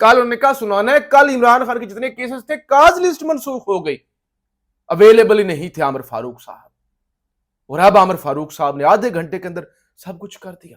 کل انہوں نے کہا سنانا ہے کل عمران خان کے جتنے کیسز تھے کاز لسٹ منسوخ ہو گئی، اویلیبل ہی نہیں تھے عامر فاروق صاحب، اور اب عامر فاروق صاحب نے آدھے گھنٹے کے اندر سب کچھ کر دیا۔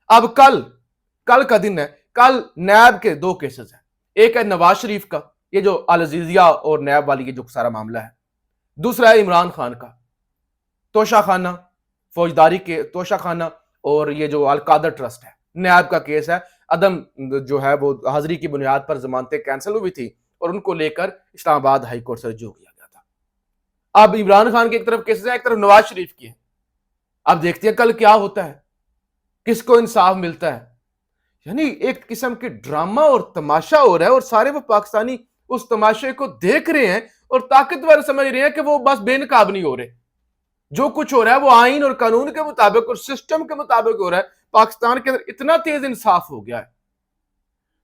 اب کل کا دن ہے، کل نیب کے 2 کیسز ہیں، ایک ہے نواز شریف کا، یہ جو العزیزیہ اور نیب والی یہ جو سارا معاملہ ہے، دوسرا ہے عمران خان کا توشہ خانہ، فوجداری کے توشہ خانہ، اور یہ جو القادر ٹرسٹ ہے، نیب کا کیس ہے، عدم جو ہے وہ حاضری کی بنیاد پر ضمانتیں کینسل ہوئی تھی اور ان کو لے کر اسلام آباد ہائی کورٹ سے رجوع کیا گیا تھا۔ اب عمران خان کی ایک طرف کیسز ہے، ایک طرف نواز شریف کی ہے، اب دیکھتے ہیں کل کیا ہوتا ہے، کس کو انصاف ملتا ہے۔ یعنی ایک قسم کے ڈرامہ اور تماشا ہو رہا ہے، اور سارے وہ پاکستانی اس تماشے کو دیکھ رہے ہیں اور طاقتور سمجھ رہے ہیں کہ وہ بس بے نقاب نہیں ہو رہے، جو کچھ ہو رہا ہے وہ آئین اور قانون کے مطابق اور سسٹم کے مطابق ہو رہا ہے۔ پاکستان کے اندر اتنا تیز انصاف ہو گیا ہے،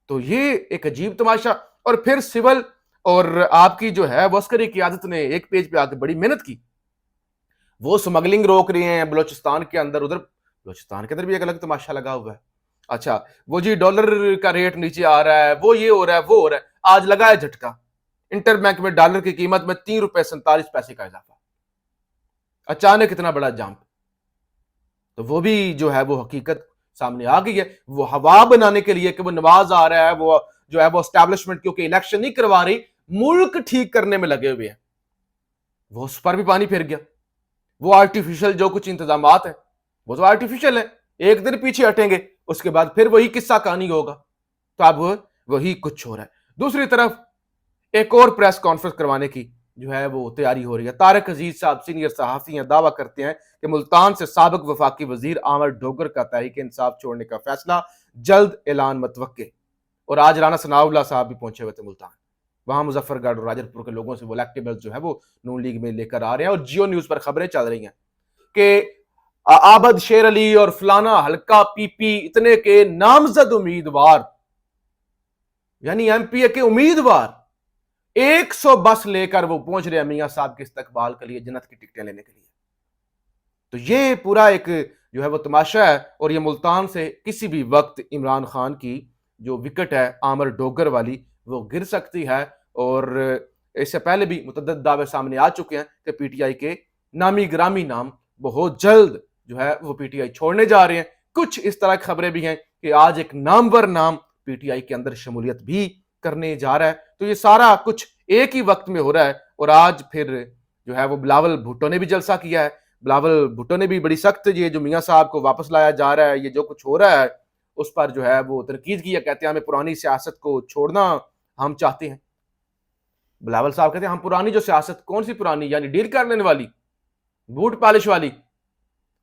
تو یہ ایک عجیب تماشا۔ اور پھر سول اور آپ کی جو ہے وہ عسکری قیادت نے ایک پیج پہ آ کے بڑی محنت کی، وہ سمگلنگ روک رہے ہیں بلوچستان کے اندر، ادھر بلوچستان کے اندر بھی ایک الگ تماشا لگا ہوا ہے۔ اچھا وہ جی ڈالر کا ریٹ نیچے آ رہا ہے، وہ یہ ہو رہا ہے وہ ہو رہا ہے، آج لگا ہے جھٹکا، انٹر بینک میں ڈالر کی قیمت میں 3.47 کا اضافہ، اچانک اتنا بڑا جمپ، تو وہ بھی جو ہے وہ حقیقت سامنے آ گئی ہے۔ وہ ہوا بنانے کے لیے کہ وہ نواز آ رہا ہے، وہ جو ہے وہ اسٹیبلشمنٹ کیونکہ الیکشن نہیں کروا رہی، ملک ٹھیک کرنے میں لگے ہوئے ہیں، وہ اس پر بھی پانی پھر گیا۔ وہ آرٹیفیشل جو کچھ انتظامات ہیں وہ تو آرٹیفیشل ہے، ایک دن پیچھے ہٹیں گے اس کے بعد پھر وہی قصہ کہانی ہوگا، تو اب وہی کچھ ہو رہا ہے۔ دوسری طرف ایک اور پریس کانفرنس کروانے کی جو ہے وہ تیاری ہو رہی ہے۔ طارق عزیز صاحب سینئر صحافی ہیں، دعویٰ کرتے ہیں کہ ملتان سے سابق وفاقی وزیر عامر ڈوگر کا تحریک انصاف چھوڑنے کا فیصلہ جلد اعلان متوقع، اور آج رانا ثناء اللہ صاحب بھی پہنچے ہوئے تھے ملتان، وہاں مظفر گڑھ اور راجر پور کے لوگوں سے وہ الیکٹیبلز جو ہے وہ نون لیگ میں لے کر آ رہے ہیں، اور جیو نیوز پر خبریں چل رہی ہیں کہ عابد شیر علی اور فلانا حلقہ پی پی اتنے کے نامزد امیدوار، یعنی ایم پی اے کے امیدوار 100 بس لے کر وہ پہنچ رہے ہیں میاں صاحب کے استقبال کے لیے، جنت کی ٹکٹیں لینے کے لیے۔ تو یہ پورا ایک جو ہے وہ تماشا ہے، اور یہ ملتان سے کسی بھی وقت عمران خان کی جو وکٹ ہے عامر ڈوگر والی وہ گر سکتی ہے، اور اس سے پہلے بھی متعدد دعوے سامنے آ چکے ہیں کہ پی ٹی آئی کے نامی گرامی نام بہت جلد جو ہے وہ پی ٹی آئی چھوڑنے جا رہے ہیں۔ کچھ اس طرح کی خبریں بھی ہیں کہ آج ایک نامور نام پی ٹی آئی کے اندر شمولیت بھی کرنے جا رہا ہے۔ تو یہ سارا کچھ ایک ہی وقت میں ہو رہا ہے، اور آج پھر جو ہے وہ بلاول بھٹو نے بھی جلسہ کیا ہے، بلاول بھٹو نے بھی بڑی سخت یہ جو میاں صاحب کو واپس لایا جا رہا ہے، یہ جو کچھ ہو رہا ہے اس پر جو ہے وہ تنقید کی ہے، کہتے ہیں ہمیں پرانی سیاست کو چھوڑنا ہم چاہتے ہیں۔ بلاول صاحب کہتے ہیں ہم پرانی جو سیاست، کون سی پرانی؟ یعنی ڈیل کر لینے والی، بوٹ پالش والی،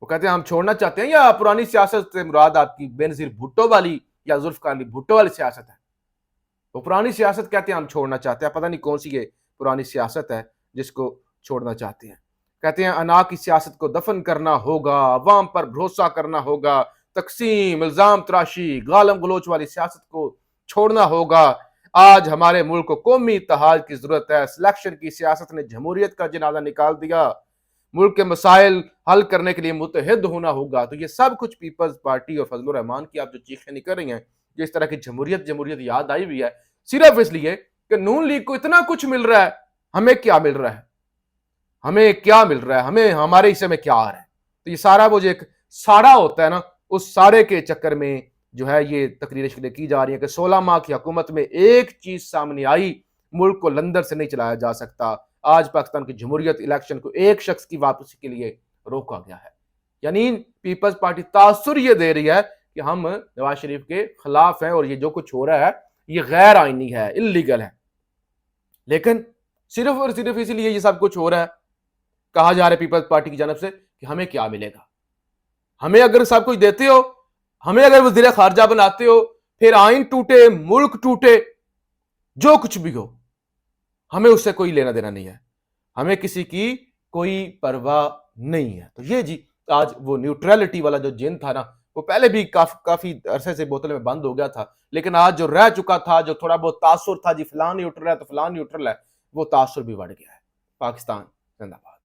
وہ کہتے ہیں ہم چھوڑنا چاہتے ہیں، یا پرانی سیاست سے مراد آپ کی بے نظیر بھٹو والی یا ذوالفقار علی بھٹو والی سیاست ہے؟ وہ پرانی سیاست کہتے ہیں ہم چھوڑنا چاہتے ہیں، پتہ نہیں کون سی یہ پرانی سیاست ہے جس کو چھوڑنا چاہتے ہیں۔ کہتے ہیں انا کی سیاست کو دفن کرنا ہوگا، عوام پر بھروسہ کرنا ہوگا، تقسیم، الزام تراشی، گالم گلوچ والی سیاست کو چھوڑنا ہوگا۔ آج ہمارے ملک کو قومی اتحاد کی ضرورت ہے، سلیکشن کی سیاست نے جمہوریت کا جنازہ نکال دیا، ملک کے مسائل حل کرنے کے لیے متحد ہونا ہوگا۔ تو یہ سب کچھ پیپلز پارٹی اور فضل الرحمان کی آپ جو چیخیں نکل رہی ہیں، جس طرح کی جمہوریت یاد آئی ہوئی ہے، صرف اس لیے کہ نون لیگ کو اتنا کچھ مل رہا ہے، ہمیں کیا مل رہا ہے؟ ہمیں کیا مل رہا ہے؟ ہمیں ہمارے حصے میں کیا آ رہا ہے؟ تو یہ سارا وہ جو ایک ساڑا ہوتا ہے نا، اس ساڑے کے چکر میں جو ہے یہ تقریریں شکلیں کی جا رہی ہیں کہ 16 ماہ کی حکومت میں ایک چیز سامنے آئی، ملک کو لندر سے نہیں چلایا جا سکتا۔ آج پاکستان کی جمہوریت الیکشن کو ایک شخص کی واپسی کے لیے روکا گیا ہے۔ یعنی پیپلز پارٹی تاثر یہ دے رہی ہے کہ ہم نواز شریف کے خلاف ہیں، اور یہ جو کچھ ہو رہا ہے یہ غیر آئینی ہے، اللیگل ہے، لیکن صرف اور صرف اسی لیے یہ سب کچھ ہو رہا ہے۔ کہا جا رہا ہے پیپلز پارٹی کی جانب سے کہ ہمیں کیا ملے گا؟ ہمیں اگر سب کچھ دیتے ہو، ہمیں اگر وزیر خارجہ بناتے ہو، پھر آئین ٹوٹے، ملک ٹوٹے، جو کچھ بھی ہو، ہمیں اس سے کوئی لینا دینا نہیں ہے، ہمیں کسی کی کوئی پرواہ نہیں ہے۔ تو یہ جی آج وہ نیوٹرلٹی والا جو جن تھا نا، وہ پہلے بھی کافی عرصے سے بوتل میں بند ہو گیا تھا، لیکن آج جو رہ چکا تھا، جو تھوڑا بہت تاثر تھا جی فلان نیوٹرل ہے تو فلان نیوٹرل ہے، وہ تاثر بھی بڑھ گیا ہے۔ پاکستان زندہ باد۔